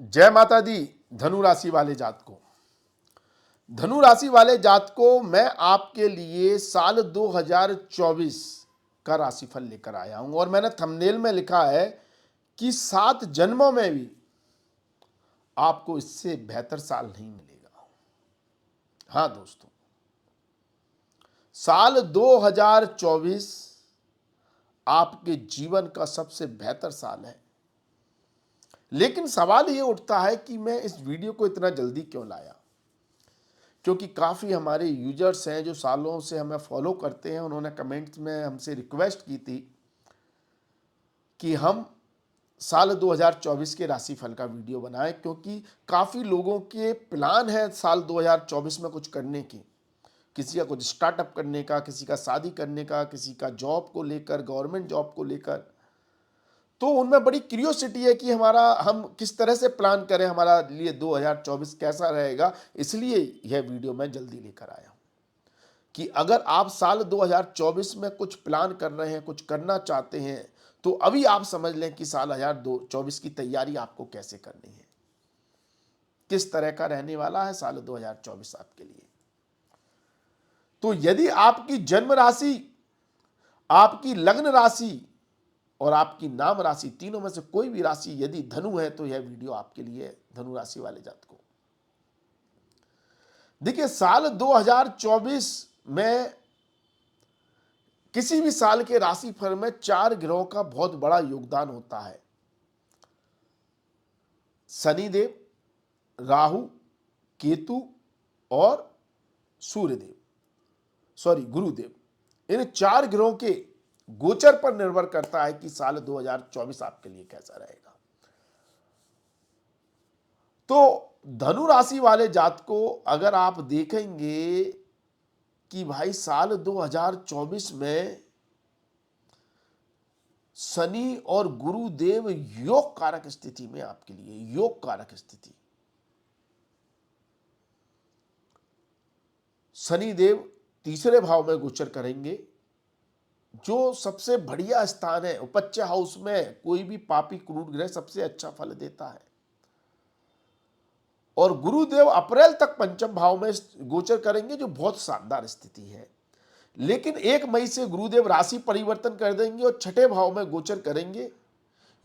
जय माता दी। धनु राशि वाले जातकों, धनु राशि वाले जातकों, मैं आपके लिए साल 2024 का राशिफल लेकर आया हूं और मैंने थंबनेल में लिखा है कि 7 जन्मों में भी आपको इससे बेहतर साल नहीं मिलेगा। हां दोस्तों, साल 2024 आपके जीवन का सबसे बेहतर साल है। लेकिन सवाल ये उठता है कि मैं इस वीडियो को इतना जल्दी क्यों लाया, क्योंकि काफ़ी हमारे यूजर्स हैं जो सालों से हमें फॉलो करते हैं। उन्होंने कमेंट्स में हमसे रिक्वेस्ट की थी कि हम साल 2024 के राशिफल का वीडियो बनाएं, क्योंकि काफ़ी लोगों के प्लान है साल 2024 में कुछ करने की। किसी का कुछ स्टार्टअप करने का, किसी का शादी करने का, किसी का जॉब को लेकर, गवर्नमेंट जॉब को लेकर। तो उनमें बड़ी क्यूरियोसिटी है कि हम किस तरह से प्लान करें, हमारा लिए 2024 कैसा रहेगा। इसलिए यह वीडियो मैं जल्दी लेकर आया हूं कि अगर आप साल 2024 में कुछ प्लान कर रहे हैं, कुछ करना चाहते हैं, तो अभी आप समझ लें कि साल 2024 की तैयारी आपको कैसे करनी है, किस तरह का रहने वाला है साल 2024 आपके लिए। तो यदि आपकी जन्म राशि, आपकी लग्न राशि और आपकी नाम राशि, तीनों में से कोई भी राशि यदि धनु है, तो यह वीडियो आपके लिए है, धनु राशि वाले जातकों। देखिए, साल 2024 में किसी भी साल के राशिफल में 4 ग्रहों का बहुत बड़ा योगदान होता है। शनिदेव, राहु, केतु और गुरुदेव। इन 4 ग्रहों के गोचर पर निर्भर करता है कि साल 2024 आपके लिए कैसा रहेगा। तो धनु राशि वाले जातकों, अगर आप देखेंगे कि भाई साल 2024 में शनि और गुरुदेव योग कारक स्थिति में आपके लिए, योग कारक स्थिति। शनि देव तीसरे भाव में गोचर करेंगे, जो सबसे बढ़िया स्थान है। उपच्च हाउस में कोई भी पापी क्रूर ग्रह सबसे अच्छा फल देता है। और गुरुदेव अप्रैल तक पंचम भाव में गोचर करेंगे, जो बहुत शानदार स्थिति है। लेकिन 1 मई से गुरुदेव राशि परिवर्तन कर देंगे और छठे भाव में गोचर करेंगे।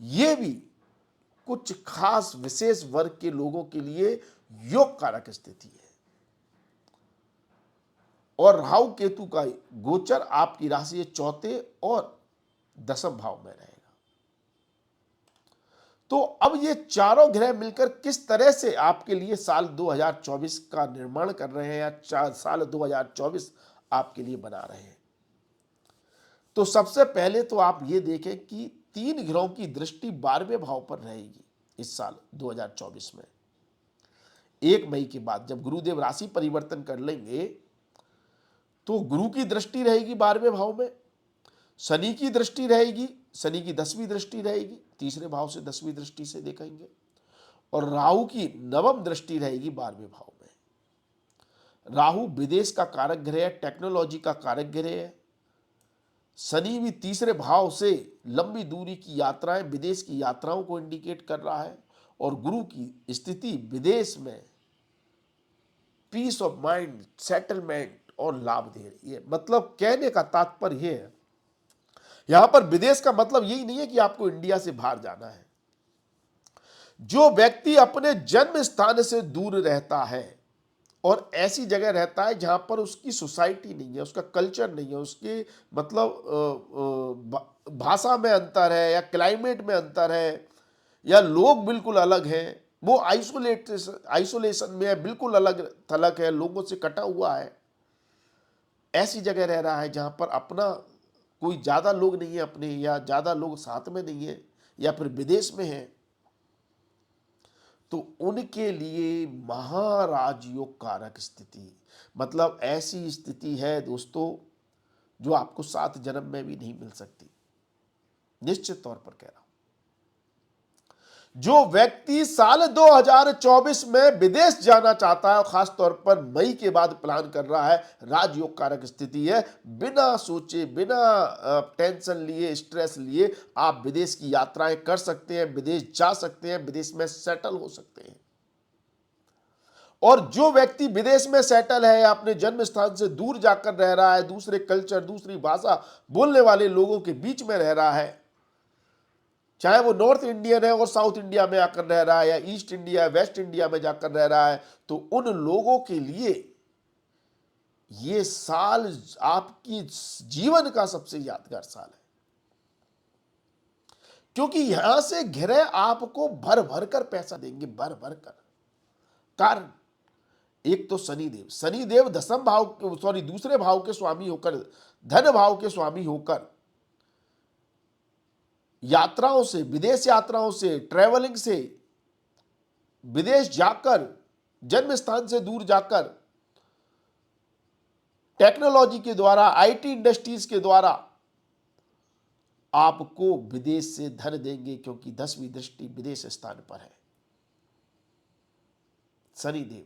ये भी कुछ खास विशेष वर्ग के लोगों के लिए योग कारक स्थिति है। और राहु केतु का गोचर आपकी राशि चौथे और दसम भाव में रहेगा। तो अब ये चारों ग्रह मिलकर किस तरह से आपके लिए साल 2024 का निर्माण कर रहे हैं, या साल 2024 आपके लिए बना रहे हैं। तो सबसे पहले तो आप ये देखें कि 3 ग्रहों की दृष्टि 12वें भाव पर रहेगी इस साल 2024 में। 1 मई के बाद जब गुरुदेव राशि परिवर्तन कर लेंगे, तो गुरु की दृष्टि रहेगी 12वें भाव में, शनि की दृष्टि रहेगी, शनि की 10वीं दृष्टि रहेगी, तीसरे भाव से 10वीं दृष्टि से देखेंगे। और राहु की 9वीं दृष्टि रहेगी 12वें भाव में। राहु विदेश का कारक ग्रह है, टेक्नोलॉजी का कारक ग्रह है। शनि भी तीसरे भाव से लंबी दूरी की यात्राएं, विदेश की यात्राओं को इंडिकेट कर रहा है। और गुरु की स्थिति विदेश में पीस ऑफ माइंड, सेटलमेंट और लाभ दे रही है। मतलब कहने का तात्पर्य यह है, यहां पर विदेश का मतलब यही नहीं है कि आपको इंडिया से बाहर जाना है। जो व्यक्ति अपने जन्म स्थान से दूर रहता है और ऐसी जगह रहता है जहां पर उसकी सोसाइटी नहीं है, उसका कल्चर नहीं है, उसके मतलब भाषा में अंतर है, या क्लाइमेट में अंतर है, या लोग बिल्कुल अलग हैं, वो आइसोलेशन में है, बिल्कुल अलग थलग है, लोगों से कटा हुआ है। ऐसी जगह रह रहा है जहां पर अपना कोई ज्यादा लोग नहीं है अपने, या ज्यादा लोग साथ में नहीं है, या फिर विदेश में है, तो उनके लिए महाराज योग कारक स्थिति, मतलब ऐसी स्थिति है दोस्तों जो आपको 7 जन्म में भी नहीं मिल सकती। निश्चित तौर पर कह रहा हूं। जो व्यक्ति साल 2024 में विदेश जाना चाहता है और खास तौर पर मई के बाद प्लान कर रहा है, राजयोग कारक स्थिति है, बिना सोचे बिना टेंशन लिए स्ट्रेस लिए आप विदेश की यात्राएं कर सकते हैं, विदेश जा सकते हैं, विदेश में सेटल हो सकते हैं। और जो व्यक्ति विदेश में सेटल है, अपने जन्म स्थान से दूर जाकर रह रहा है, दूसरे कल्चर दूसरी भाषा बोलने वाले लोगों के बीच में रह रहा है, चाहे वो नॉर्थ इंडियन है और साउथ इंडिया में आकर रह रहा है या ईस्ट इंडिया वेस्ट इंडिया में जाकर रह रहा है, तो उन लोगों के लिए ये साल आपकी जीवन का सबसे यादगार साल है, क्योंकि यहां से ग्रह आपको भर भर कर पैसा देंगे, भर भर कर। कारण एक तो शनिदेव दसम भाव दूसरे भाव के स्वामी होकर, धन भाव के स्वामी होकर यात्राओं से, विदेश यात्राओं से, ट्रैवलिंग से, विदेश जाकर, जन्म स्थान से दूर जाकर, टेक्नोलॉजी के द्वारा, आईटी इंडस्ट्रीज के द्वारा आपको विदेश से धन देंगे, क्योंकि 10वीं दृष्टि विदेश स्थान पर है शनिदेव।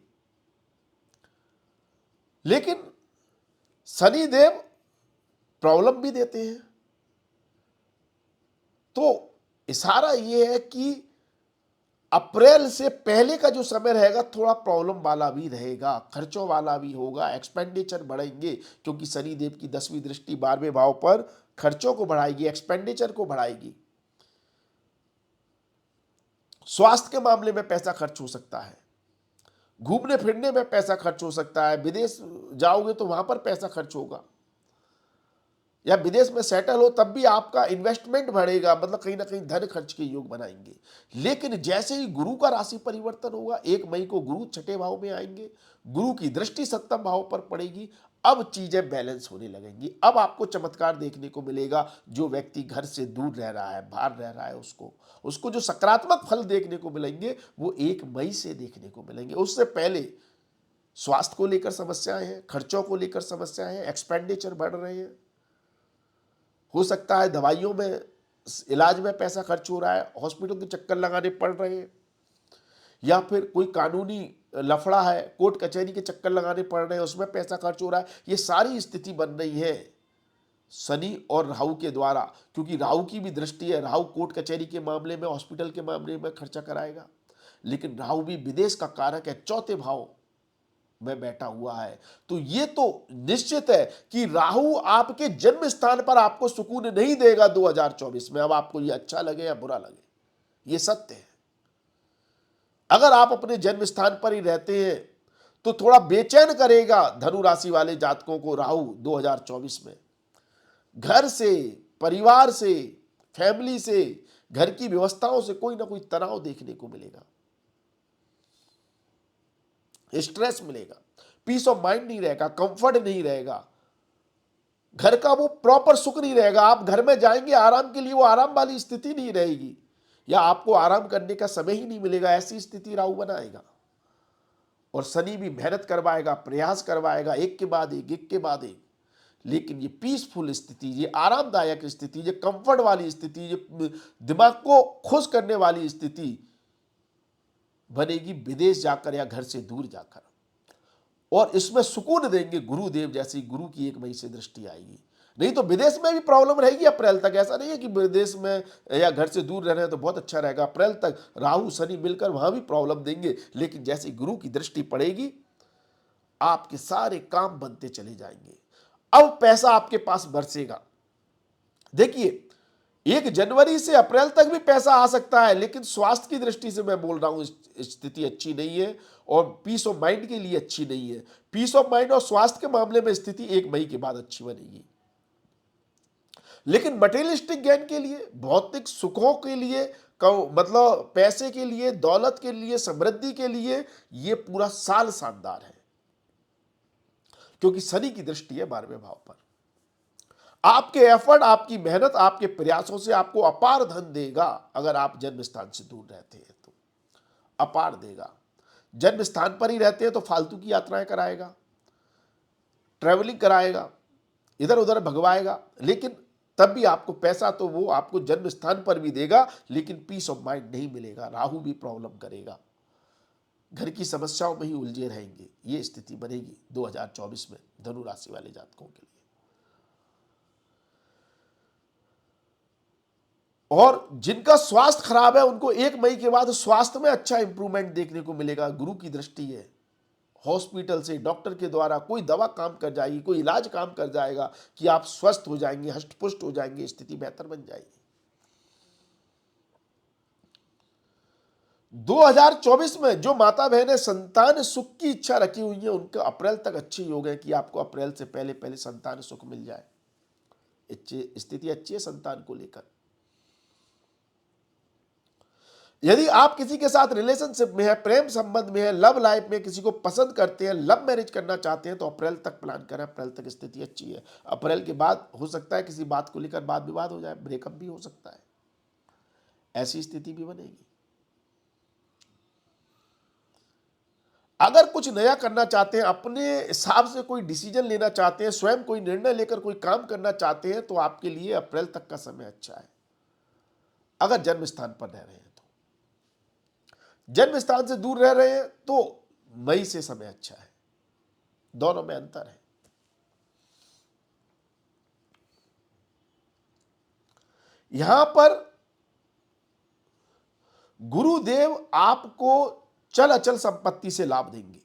लेकिन शनिदेव प्रॉब्लम भी देते हैं, तो इशारा यह है कि अप्रैल से पहले का जो समय रहेगा थोड़ा प्रॉब्लम वाला भी रहेगा, खर्चों वाला भी होगा, एक्सपेंडिचर बढ़ेंगे, क्योंकि शनिदेव की 10वीं दृष्टि 12वें भाव पर खर्चों को बढ़ाएगी, एक्सपेंडिचर को बढ़ाएगी। स्वास्थ्य के मामले में पैसा खर्च हो सकता है, घूमने फिरने में पैसा खर्च हो सकता है, विदेश जाओगे तो वहां पर पैसा खर्च होगा, या विदेश में सेटल हो तब भी आपका इन्वेस्टमेंट बढ़ेगा, मतलब कहीं ना कहीं धन खर्च के योग बनाएंगे। लेकिन जैसे ही गुरु का राशि परिवर्तन होगा, 1 मई को गुरु छठे भाव में आएंगे, गुरु की दृष्टि 7वें भाव पर पड़ेगी, अब चीजें बैलेंस होने लगेंगी। अब आपको चमत्कार देखने को मिलेगा। जो व्यक्ति घर से दूर रह रहा है, बाहर रह रहा है, उसको जो सकारात्मक फल देखने को मिलेंगे वो 1 मई से देखने को मिलेंगे। उससे पहले स्वास्थ्य को लेकर समस्याएं हैं, खर्चों को लेकर समस्याएं हैं, एक्सपेंडिचर बढ़ रहे हैं, हो सकता है दवाइयों में, इलाज में पैसा खर्च हो रहा है, हॉस्पिटल के चक्कर लगाने पड़ रहे हैं, या फिर कोई कानूनी लफड़ा है, कोर्ट कचहरी के चक्कर लगाने पड़ रहे हैं, उसमें पैसा खर्च हो रहा है। ये सारी स्थिति बन रही है शनि और राहु के द्वारा, क्योंकि राहु की भी दृष्टि है। राहु कोर्ट कचहरी के मामले में, हॉस्पिटल के मामले में खर्चा कराएगा, लेकिन राहु भी विदेश का कारक है, 4थे भाव में बैठा हुआ है। तो ये तो निश्चित है कि राहु आपके जन्म स्थान पर आपको सुकून नहीं देगा 2024 में। अब आपको ये अच्छा लगे या बुरा लगे, ये सत्य है। अगर आप अपने जन्म स्थान पर ही रहते हैं तो थोड़ा बेचैन करेगा धनु राशि वाले जातकों को राहु 2024 में। घर से, परिवार से, फैमिली से, घर की व्यवस्थाओं से कोई ना कोई तनाव देखने को मिलेगा, स्ट्रेस मिलेगा, पीस ऑफ माइंड नहीं रहेगा, कंफर्ट नहीं रहेगा, घर का वो प्रॉपर सुख नहीं रहेगा। आप घर में जाएंगे आराम के लिए, वो आराम वाली स्थिति नहीं रहेगी, या आपको आराम करने का समय ही नहीं मिलेगा, ऐसी स्थिति राहु बनाएगा। और शनि भी मेहनत करवाएगा, प्रयास करवाएगा, एक के बाद एक, लेकिन ये पीसफुल स्थिति, ये आरामदायक स्थिति, ये कंफर्ट वाली स्थिति, ये दिमाग को खुश करने वाली स्थिति बनेगी विदेश जाकर या घर से दूर जाकर। और इसमें सुकून देंगे गुरुदेव, जैसी गुरु की 1 मई से दृष्टि आएगी। नहीं तो विदेश में भी प्रॉब्लम रहेगी अप्रैल तक। ऐसा नहीं है कि विदेश में या घर से दूर रह रहे हैं तो बहुत अच्छा रहेगा, अप्रैल तक राहु शनि मिलकर वहां भी प्रॉब्लम देंगे। लेकिन जैसे गुरु की दृष्टि पड़ेगी, आपके सारे काम बनते चले जाएंगे। अब पैसा आपके पास बरसेगा। देखिए, 1 जनवरी से अप्रैल तक भी पैसा आ सकता है, लेकिन स्वास्थ्य की दृष्टि से मैं बोल रहा हूं स्थिति अच्छी नहीं है, और पीस ऑफ माइंड के लिए अच्छी नहीं है। पीस ऑफ माइंड और स्वास्थ्य के मामले में स्थिति 1 मई के बाद अच्छी बनेगी। लेकिन मटेरियलिस्टिक गेन के लिए, भौतिक सुखों के लिए, मतलब पैसे के लिए, दौलत के लिए, समृद्धि के लिए यह पूरा साल शानदार है, क्योंकि शनि की दृष्टि है 12वें भाव पर। आपके एफर्ट, आपकी मेहनत, आपके प्रयासों से आपको अपार धन देगा। अगर आप जन्म स्थान से दूर रहते हैं तो अपार देगा। जन्म स्थान पर ही रहते हैं तो फालतू की यात्राएं कराएगा, ट्रैवलिंग कराएगा, इधर उधर भगवाएगा, लेकिन तब भी आपको पैसा तो वो आपको जन्म स्थान पर भी देगा, लेकिन पीस ऑफ माइंड नहीं मिलेगा। राहु भी प्रॉब्लम करेगा, घर की समस्याओं में ही उलझे रहेंगे। ये स्थिति बनेगी 2024 में धनु राशि वाले जातकों के लिए। और जिनका स्वास्थ्य खराब है उनको 1 मई के बाद स्वास्थ्य में अच्छा इंप्रूवमेंट देखने को मिलेगा। गुरु की दृष्टि है, हॉस्पिटल से डॉक्टर के द्वारा कोई दवा काम कर जाएगी, कोई इलाज काम कर जाएगा कि आप स्वस्थ हो जाएंगे, हष्ट-पुष्ट हो जाएंगे, स्थिति बेहतर बन जाएगी। 2024 में जो माता बहनें संतान सुख की इच्छा रखी हुई है, उनका अप्रैल तक अच्छे योग है कि आपको अप्रैल से पहले पहले संतान सुख मिल जाए। स्थिति अच्छी है संतान को लेकर। यदि आप किसी के साथ रिलेशनशिप में है, प्रेम संबंध में है, लव लाइफ में किसी को पसंद करते हैं, लव मैरिज करना चाहते हैं, तो अप्रैल तक प्लान करें। अप्रैल तक स्थिति अच्छी है। अप्रैल के बाद हो सकता है किसी बात को लेकर वाद विवाद हो जाए, ब्रेकअप भी हो सकता है, ऐसी स्थिति भी बनेगी। अगर कुछ नया करना चाहते हैं, अपने हिसाब से कोई डिसीजन लेना चाहते हैं, स्वयं कोई निर्णय लेकर कोई काम करना चाहते हैं, तो आपके लिए अप्रैल तक का समय अच्छा है। अगर जन्म स्थान पर रह रहे हैं तो, जन्म स्थान से दूर रह रहे हैं तो मई से समय अच्छा है। दोनों में अंतर है। यहां पर गुरुदेव आपको चल अचल संपत्ति से लाभ देंगे।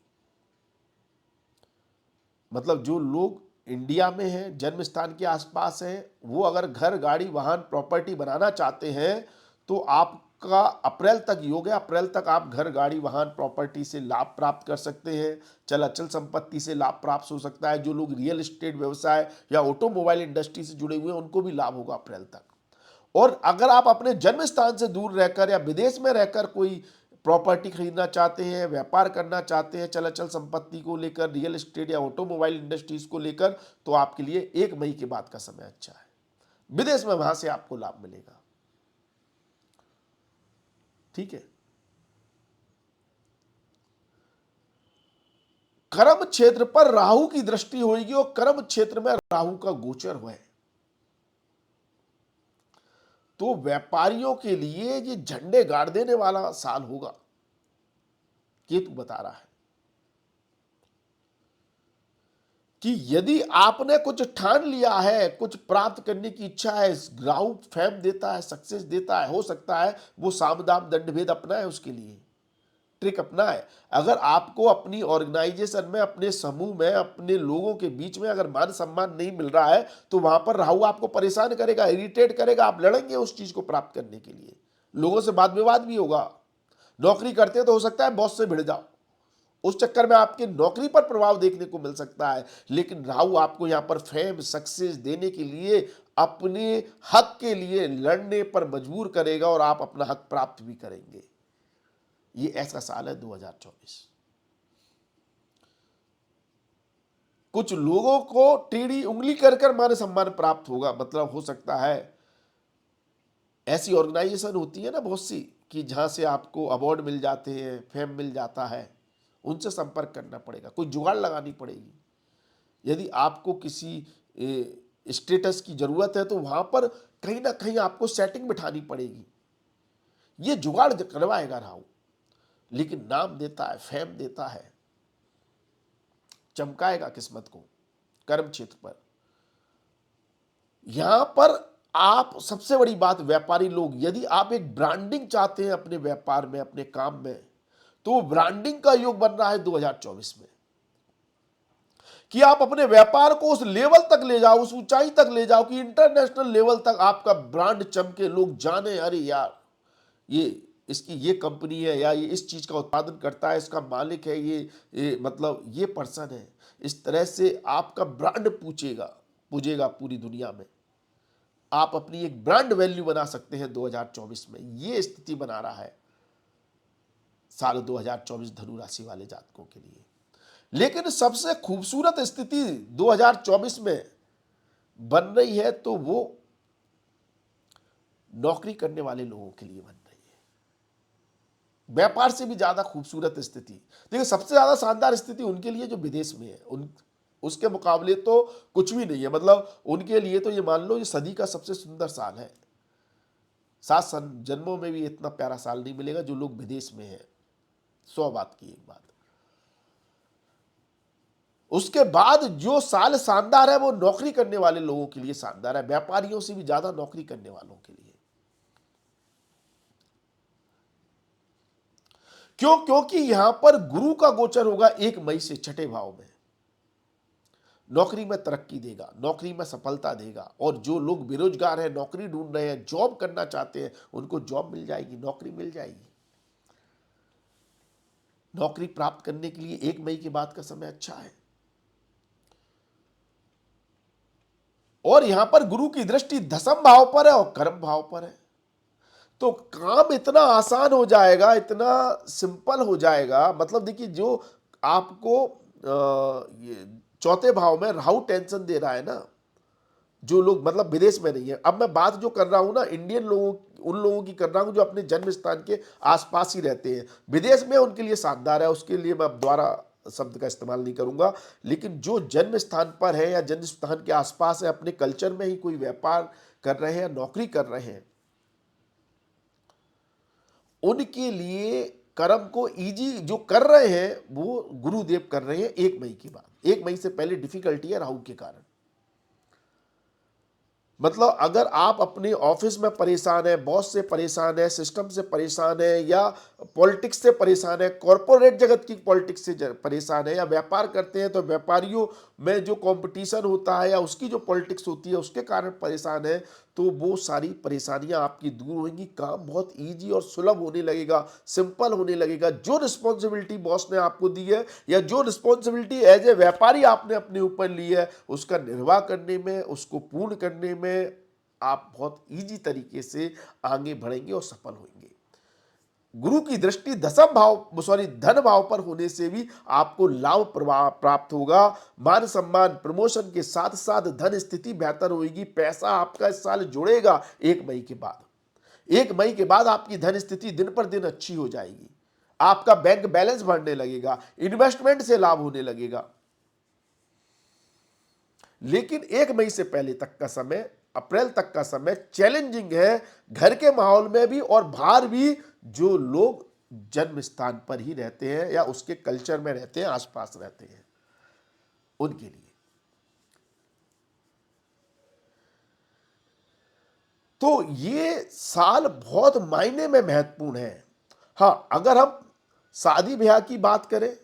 मतलब जो लोग इंडिया में हैं, जन्म स्थान के आसपास हैं, वो अगर घर, गाड़ी, वाहन, प्रॉपर्टी बनाना चाहते हैं तो आपका अप्रैल तक योग है। अप्रैल तक आप घर, गाड़ी, वाहन, प्रॉपर्टी से लाभ प्राप्त कर सकते हैं। चल अचल संपत्ति से लाभ प्राप्त हो सकता है। जो लोग रियल एस्टेट व्यवसाय या ऑटोमोबाइल इंडस्ट्री से जुड़े हुए हैं, उनको भी लाभ होगा अप्रैल तक। और अगर आप अपने जन्म स्थान से दूर रहकर या विदेश में रहकर कोई प्रॉपर्टी खरीदना चाहते हैं, व्यापार करना चाहते हैं, चल अचल संपत्ति को लेकर, रियल एस्टेट या ऑटोमोबाइल इंडस्ट्रीज को लेकर, तो आपके लिए 1 मई के बाद का समय अच्छा है। विदेश में वहां से आपको लाभ मिलेगा। ठीक है। कर्म क्षेत्र पर राहु की दृष्टि होगी और कर्म क्षेत्र में राहु का गोचर हुआ है, तो व्यापारियों के लिए ये झंडे गाड़ देने वाला साल होगा। केतु बता रहा है कि यदि आपने कुछ ठान लिया है, कुछ प्राप्त करने की इच्छा है, राहु फेम देता है, सक्सेस देता है, हो सकता है वो साम दाम दंड भेद अपना है, उसके लिए ट्रिक अपना है। अगर आपको अपनी ऑर्गेनाइजेशन में, अपने समूह में, अपने लोगों के बीच में अगर मान सम्मान नहीं मिल रहा है, तो वहां पर राहु आपको परेशान करेगा, इरिटेट करेगा। आप लड़ेंगे उस चीज को प्राप्त करने के लिए, लोगों से वाद विवाद भी होगा। नौकरी करते हैं तो हो सकता है बॉस से भिड़ जाओ, उस चक्कर में आपकी नौकरी पर प्रभाव देखने को मिल सकता है। लेकिन राहु आपको यहां पर फेम, सक्सेस देने के लिए, अपने हक के लिए लड़ने पर मजबूर करेगा और आप अपना हक प्राप्त भी करेंगे। ये ऐसा साल है 2024। कुछ लोगों को टेढ़ी उंगली कर मान सम्मान प्राप्त होगा। मतलब हो सकता है ऐसी ऑर्गेनाइजेशन होती है ना बहुत सी, कि जहां से आपको अवार्ड मिल जाते हैं, फेम मिल जाता है, उनसे संपर्क करना पड़ेगा, कोई जुगाड़ लगानी पड़ेगी। यदि आपको किसी स्टेटस की जरूरत है तो वहां पर कहीं ना कहीं आपको सेटिंग बिठानी पड़ेगी। ये जुगाड़ करवाएगा राहु, लेकिन नाम देता है, फेम देता है, चमकाएगा किस्मत को कर्म क्षेत्र पर। यहां पर आप, सबसे बड़ी बात, व्यापारी लोग, यदि आप एक ब्रांडिंग चाहते हैं अपने व्यापार में, अपने काम में, तो ब्रांडिंग का योग बन रहा है 2024 में, कि आप अपने व्यापार को उस लेवल तक ले जाओ, उस ऊंचाई तक ले जाओ कि इंटरनेशनल लेवल तक आपका ब्रांड चमके, लोग जाने, अरे यार इसकी ये कंपनी है, या ये इस चीज का उत्पादन करता है, इसका मालिक है ये मतलब ये पर्सन है। इस तरह से आपका ब्रांड पूजेगा पूरी दुनिया में। आप अपनी एक ब्रांड वैल्यू बना सकते हैं 2024 में। ये स्थिति बना रहा है साल 2024 धनु राशि वाले जातकों के लिए। लेकिन सबसे खूबसूरत स्थिति 2024 में बन रही है तो वो नौकरी करने वाले लोगों के लिए बन रही है। व्यापार से भी ज्यादा खूबसूरत स्थिति, देखिए सबसे ज्यादा शानदार स्थिति उनके लिए जो विदेश में है, उसके मुकाबले तो कुछ भी नहीं है। मतलब उनके लिए तो ये मान लो ये सदी का सबसे सुंदर साल है। 7 जन्मों में भी इतना प्यारा साल नहीं मिलेगा जो लोग विदेश में हैं। 100 बात की एक बात। उसके बाद जो साल शानदार है वो नौकरी करने वाले लोगों के लिए शानदार है, व्यापारियों से भी ज्यादा नौकरी करने वालों के लिए। क्यों? क्योंकि यहां पर गुरु का गोचर होगा 1 मई से छठे भाव में। नौकरी में तरक्की देगा, नौकरी में सफलता देगा। और जो लोग बेरोजगार हैं, नौकरी ढूंढ रहे हैं, जॉब करना चाहते हैं, उनको जॉब मिल जाएगी, नौकरी मिल जाएगी। नौकरी प्राप्त करने के लिए 1 मई के बाद का समय अच्छा है। और यहां पर गुरु की दृष्टि दशम भाव पर है और कर्म भाव पर है, तो काम इतना आसान हो जाएगा, इतना सिंपल हो जाएगा। मतलब देखिए, जो आपको ये चौथे भाव में राहु टेंशन दे रहा है ना, जो लोग मतलब विदेश में नहीं है। अब मैं बात जो कर रहा हूं ना, इंडियन लोगों, उन लोगों की कर रहा हूं जो अपने जन्म स्थान के आसपास ही रहते हैं। विदेश में उनके लिए शानदार है, उसके लिए मैं दोबारा शब्द का इस्तेमाल नहीं करूंगा। लेकिन जो जन्म स्थान पर है या जन्म स्थान के आसपास है, अपने कल्चर में ही कोई व्यापार कर रहे हैं, नौकरी कर रहे हैं, उनके लिए कर्म को इजी जो कर रहे हैं वो गुरुदेव कर रहे हैं 1 मई के बाद। 1 मई से पहले डिफिकल्टी है राहु के कारण। मतलब अगर आप अपने ऑफिस में परेशान है, बॉस से परेशान है, सिस्टम से परेशान है, या पॉलिटिक्स से परेशान है, कॉरपोरेट जगत की पॉलिटिक्स से परेशान है, या व्यापार करते हैं तो व्यापारियों में जो कंपटीशन होता है या उसकी जो पॉलिटिक्स होती है उसके कारण परेशान है, तो वो सारी परेशानियां आपकी दूर होंगी। काम बहुत ईजी और सुलभ होने लगेगा, सिंपल होने लगेगा। जो रिस्पॉन्सिबिलिटी बॉस ने आपको दी है या जो रिस्पॉन्सिबिलिटी एज ए व्यापारी आपने अपने ऊपर ली है, उसका निर्वाह करने में, उसको पूर्ण करने में आप बहुत ईजी तरीके से आगे बढ़ेंगे और सफल होंगे। गुरु की दृष्टि दशम भाव धन भाव पर होने से भी आपको लाभ प्राप्त होगा। मान सम्मान प्रमोशन के साथ साथ धन स्थिति बेहतर होगी। पैसा आपका इस साल जुड़ेगा 1 मई के बाद। 1 मई के बाद आपकी धन स्थिति दिन पर दिन अच्छी हो जाएगी। आपका बैंक बैलेंस बढ़ने लगेगा, इन्वेस्टमेंट से लाभ होने लगेगा। लेकिन 1 मई से पहले तक का समय, अप्रैल तक का समय चैलेंजिंग है, घर के माहौल में भी और बाहर भी। जो लोग जन्म स्थान पर ही रहते हैं या उसके कल्चर में रहते हैं, आसपास रहते हैं, उनके लिए तो ये साल बहुत मायने में महत्वपूर्ण है। हां, अगर हम शादी ब्याह की बात करें,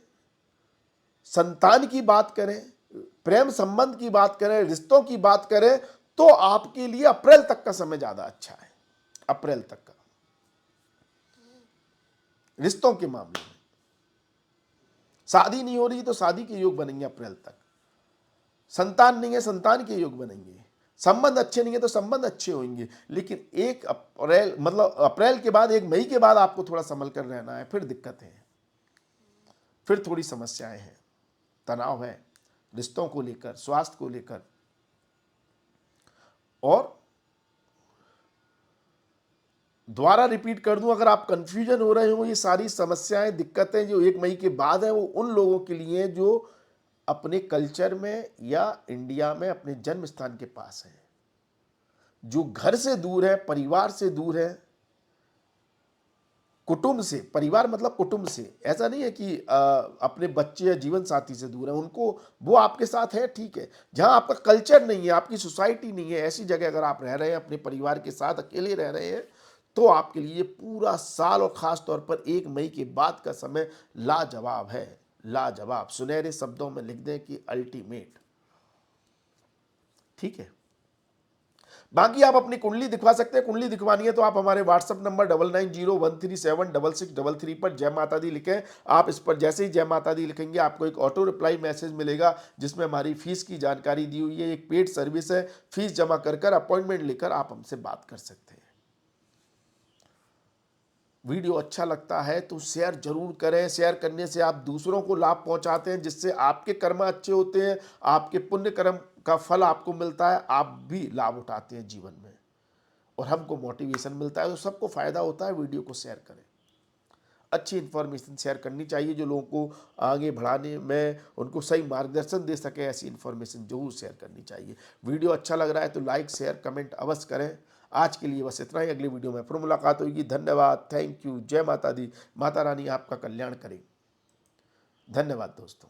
संतान की बात करें, प्रेम संबंध की बात करें, रिश्तों की बात करें, तो आपके लिए अप्रैल तक का समय ज्यादा अच्छा है। अप्रैल तक का रिश्तों के मामले में, शादी नहीं हो रही तो शादी के योग बनेंगे अप्रैल तक, संतान नहीं है संतान के योग बनेंगे, संबंध अच्छे नहीं है तो संबंध अच्छे होंगे। लेकिन 1 अप्रैल मतलब अप्रैल के बाद 1 मई के बाद आपको थोड़ा संभल कर रहना है। फिर दिक्कतें हैं, फिर थोड़ी समस्याएं हैं, तनाव है रिश्तों को लेकर, स्वास्थ्य को लेकर। और दोबारा रिपीट कर दूं, अगर आप कंफ्यूजन हो रहे हो, ये सारी समस्याएं दिक्कतें जो 1 मई के बाद है, वो उन लोगों के लिए जो अपने कल्चर में या इंडिया में अपने जन्म स्थान के पास है, जो घर से दूर है, परिवार से दूर है, कुटुंब से। परिवार मतलब कुटुंब से, ऐसा नहीं है कि अपने बच्चे या जीवन साथी से दूर है। उनको, वो आपके साथ है ठीक है, जहां आपका कल्चर नहीं है, आपकी सोसाइटी नहीं है, ऐसी जगह अगर आप रह रहे हैं, अपने परिवार के साथ अकेले रह रहे हैं, तो आपके लिए पूरा साल और खास तौर पर 1 मई के बाद का समय लाजवाब है। लाजवाब, सुनहरे शब्दों में लिख दें कि अल्टीमेट। ठीक है, बाकी आप अपनी कुंडली दिखवा सकते हैं। कुंडली दिखवानी है तो आप हमारे व्हाट्सएप नंबर 9901376663 पर जय माता दी लिखें। आप इस पर जैसे ही जय माता दी लिखेंगे, आपको एक ऑटो रिप्लाई मैसेज मिलेगा जिसमें हमारी फीस की जानकारी दी हुई है। एक पेड सर्विस है, फीस जमा कर अपॉइंटमेंट लेकर आप हमसे बात कर सकते हैं। वीडियो अच्छा लगता है तो शेयर जरूर करें। शेयर करने से आप दूसरों को लाभ पहुंचाते हैं, जिससे आपके कर्म अच्छे होते हैं, आपके पुण्य कर्म का फल आपको मिलता है, आप भी लाभ उठाते हैं जीवन में, और हमको मोटिवेशन मिलता है। तो सबको फायदा होता है। वीडियो को शेयर करें। अच्छी इन्फॉर्मेशन शेयर करनी चाहिए जो लोगों को आगे बढ़ाने में उनको सही मार्गदर्शन दे सके। ऐसी इन्फॉर्मेशन जरूर शेयर करनी चाहिए। वीडियो अच्छा लग रहा है तो लाइक शेयर कमेंट अवश्य करें। आज के लिए बस इतना ही। अगली वीडियो में फिर मुलाकात होगी। धन्यवाद, थैंक यू, जय माता दी। माता रानी आपका कल्याण करें। धन्यवाद दोस्तों।